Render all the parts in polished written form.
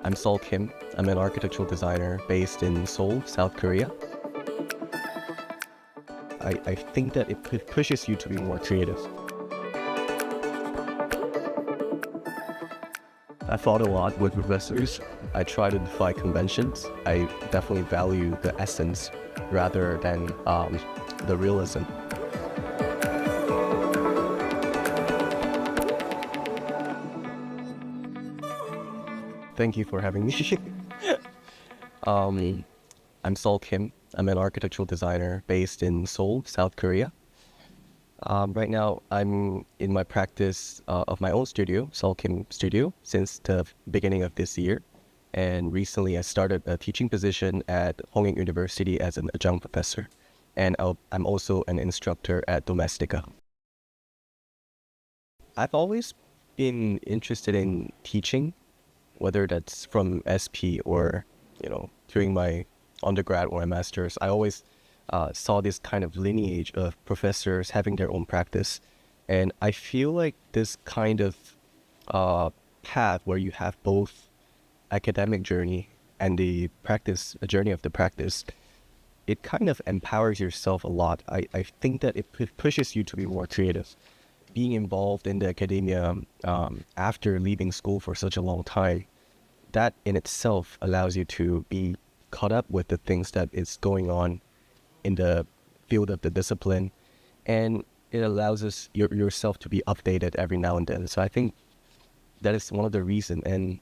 I'm Saul Kim. I'm an architectural designer based in Seoul, South Korea. I think that it pushes you to be more creative. I thought a lot with professors. I try to defy conventions. I definitely value the essence rather than the realism. Thank you for having me. I'm Saul Kim. I'm an architectural designer based in Seoul, South Korea. Right now, I'm in my practice of my own studio, Saul Kim Studio, since the beginning of this year. And recently, I started a teaching position at Hongik University as an adjunct professor. And I'm also an instructor at Domestika. I've always been interested in teaching, whether that's from SP or, during my undergrad or my master's. I always saw this kind of lineage of professors having their own practice. And I feel like this kind of path where you have both academic journey and the practice, a journey of the practice, it kind of empowers yourself a lot. I think that it pushes you to be more creative. Being involved in the academia after leaving school for such a long time, that in itself allows you to be caught up with the things that is going on in the field of the discipline, and it allows yourself to be updated every now and then. So I think that is one of the reasons. And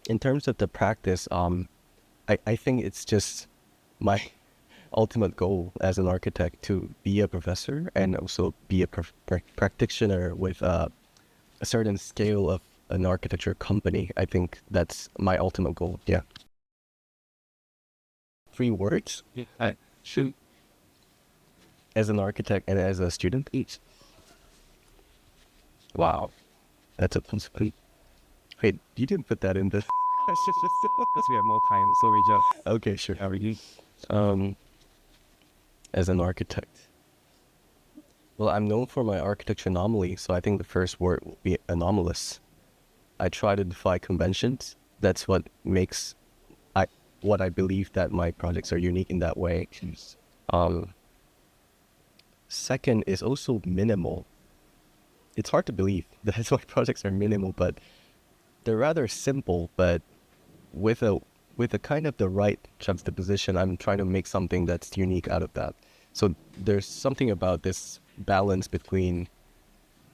in terms of the practice, I think it's just my ultimate goal as an architect to be a professor and also be a practitioner with a certain scale of an architecture company. I think that's my ultimate goal. Yeah. 3 words? Yeah. Shoot. As an architect and as a student? Each. Wow. That's a possibility. Wait, you didn't put that in the... Because we have more time, so we just... Okay, sure. How are you? As an architect. Well, I'm known for my architecture anomaly, so I think the first word will be anomalous. I try to defy conventions. That's what makes what I believe that my projects are unique in that way. Second is also minimal. It's hard to believe that my projects are minimal, but they're rather simple, but with a kind of the right juxtaposition, I'm trying to make something that's unique out of that. So there's something about this balance between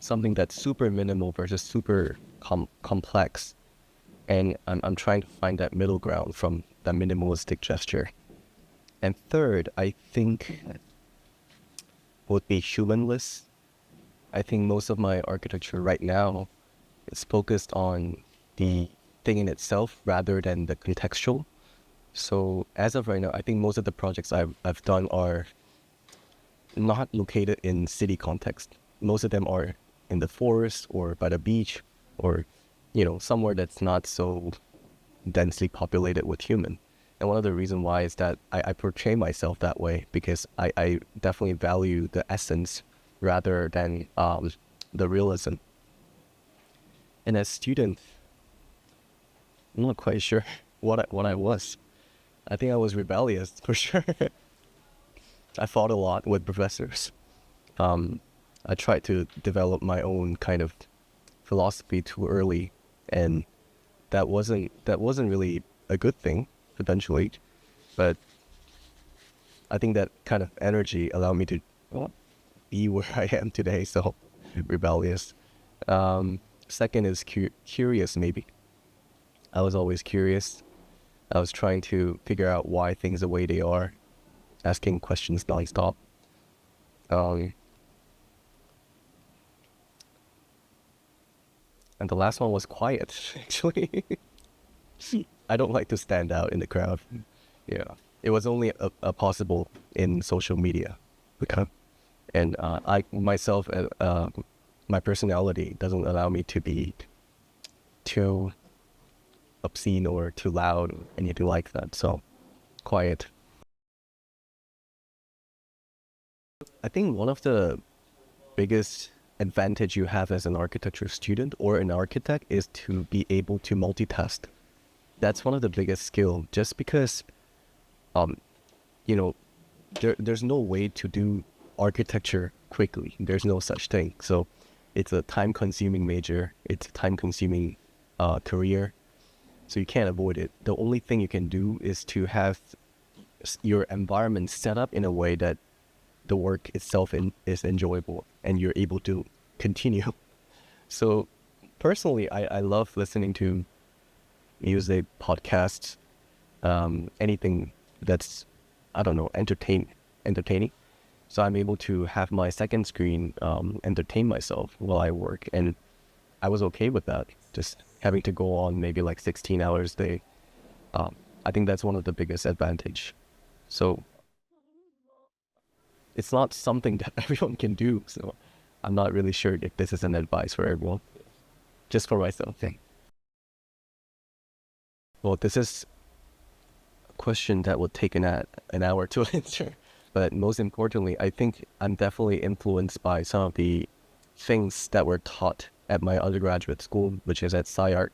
something that's super minimal versus super complex. And I'm trying to find that middle ground from that minimalistic gesture. And third, I think would be humanless. I think most of my architecture right now is focused on the thing in itself rather than the contextual. So as of right now, I think most of the projects I've done are not located in city context. Most of them are in the forest or by the beach or, somewhere that's not so densely populated with human. And one of the reasons why is that I portray myself that way because I definitely value the essence rather than the realism. And as a student, I'm not quite sure what I was. I think I was rebellious for sure. I fought a lot with professors. I tried to develop my own kind of philosophy too early, and that wasn't really a good thing eventually. But I think that kind of energy allowed me to be where I am today. So rebellious. Second is curious, maybe. I was always curious. I was trying to figure out why things are the way they are, asking questions nonstop. And the last one was quiet, actually. I don't like to stand out in the crowd. Yeah. It was only a possible in social media. And I myself, my personality doesn't allow me to be too obscene or too loud or anything like that. So, quiet. I think one of the biggest advantage you have as an architecture student or an architect is to be able to multitask. that's one of the biggest skill. Just because, um, you know, there's no way to do architecture quickly. There's no such thing. So it's a time-consuming major. It's a time-consuming career. So you can't avoid it. The only thing you can do is to have your environment set up in a way that the work itself is enjoyable and you're able to continue. So personally, I love listening to music, podcasts, anything that's, I don't know, entertaining. So I'm able to have my second screen entertain myself while I work. And I was okay with that, just having to go on maybe like 16 hours a day. I think that's one of the biggest advantage. So it's not something that everyone can do. So I'm not really sure if this is an advice for everyone, just for myself. Well, this is a question that would take an hour to answer. But most importantly, I think I'm definitely influenced by some of the things that were taught at my undergraduate school, which is at SCI-Arc.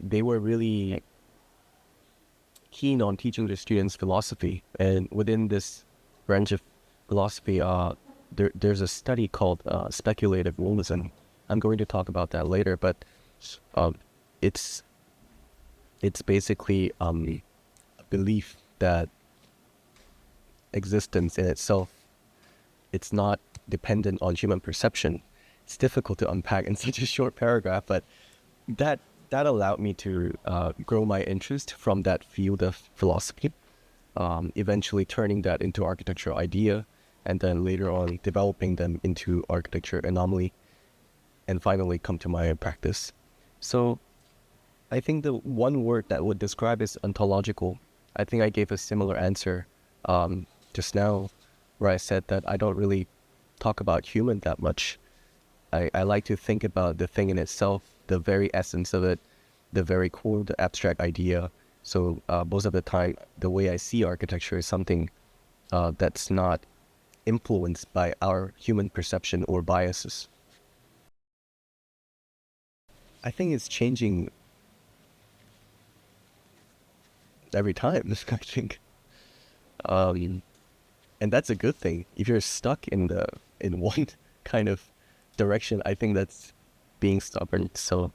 They were really keen on teaching the students philosophy. And within this branch of philosophy, there's a study called speculative realism. I'm going to talk about that later, but it's basically a belief that existence in itself, it's not dependent on human perception. It's difficult to unpack in such a short paragraph, but that allowed me to grow my interest from that field of philosophy, eventually turning that into architectural idea, and then later on developing them into architecture anomaly, and finally come to my practice. So I think the one word that would describe is ontological. I think I gave a similar answer just now, where I said that I don't really talk about human that much. I like to think about the thing in itself, the very essence of it, the very core, the abstract idea. So most of the time, the way I see architecture is something that's not influenced by our human perception or biases. I think it's changing every time, I think. And that's a good thing. If you're stuck in one kind of direction, I think that's being stubborn. So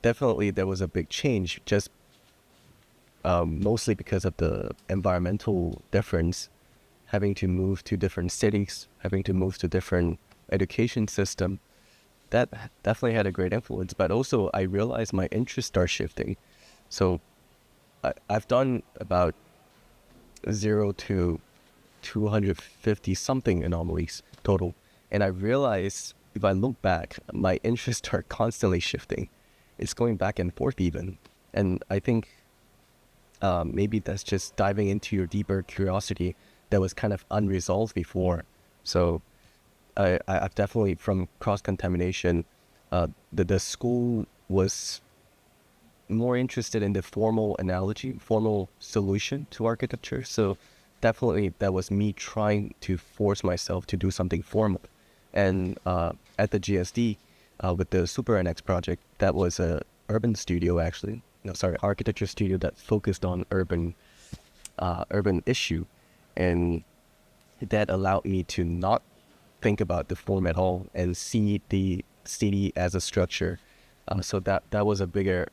definitely there was a big change, just mostly because of the environmental difference, having to move to different cities, having to move to different education system. That definitely had a great influence. But also I realized my interests start shifting. So I've done about 0 to 250 something anomalies total. And I realized if I look back, my interests are constantly shifting. It's going back and forth even. And I think maybe that's just diving into your deeper curiosity that was kind of unresolved before. So I've definitely, from cross-contamination, the school was more interested in the formal analogy, formal solution to architecture. So definitely that was me trying to force myself to do something formal. And at the GSD, with the Super NX project, that was a urban studio actually. No, sorry, architecture studio that focused on urban issue. And that allowed me to not think about the form at all and see the city as a structure. So that was a bigger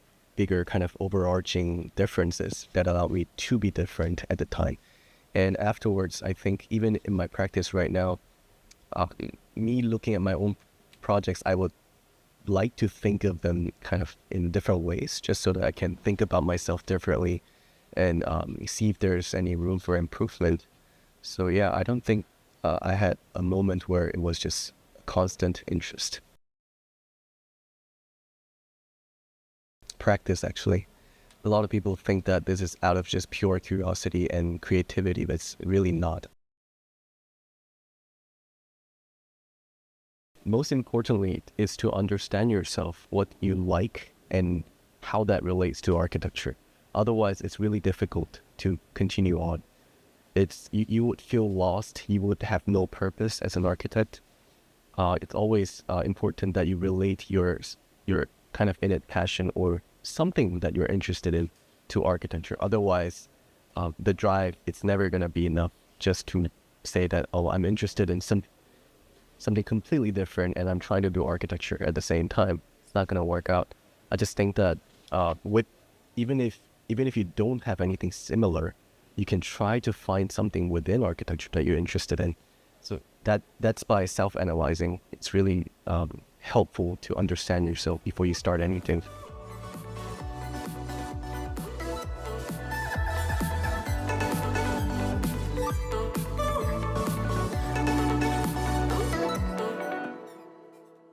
kind of overarching differences that allowed me to be different at the time. And afterwards, I think even in my practice right now, me looking at my own projects, I would like to think of them kind of in different ways, just so that I can think about myself differently and see if there's any room for improvement. So yeah, I don't think I had a moment where it was just constant interest. Practice, actually. A lot of people think that this is out of just pure curiosity and creativity, but it's really not. Most importantly is to understand yourself, what you like, and how that relates to architecture. Otherwise, it's really difficult to continue on. You would feel lost. You would have no purpose as an architect. It's always important that you relate your kind of innate passion or something that you're interested in to architecture. Otherwise, the drive, it's never going to be enough just to say that, oh, I'm interested in something completely different and I'm trying to do architecture at the same time. It's not going to work out. I just think that with even if you don't have anything similar, you can try to find something within architecture that you're interested in. So that's by self-analyzing. It's really helpful to understand yourself before you start anything.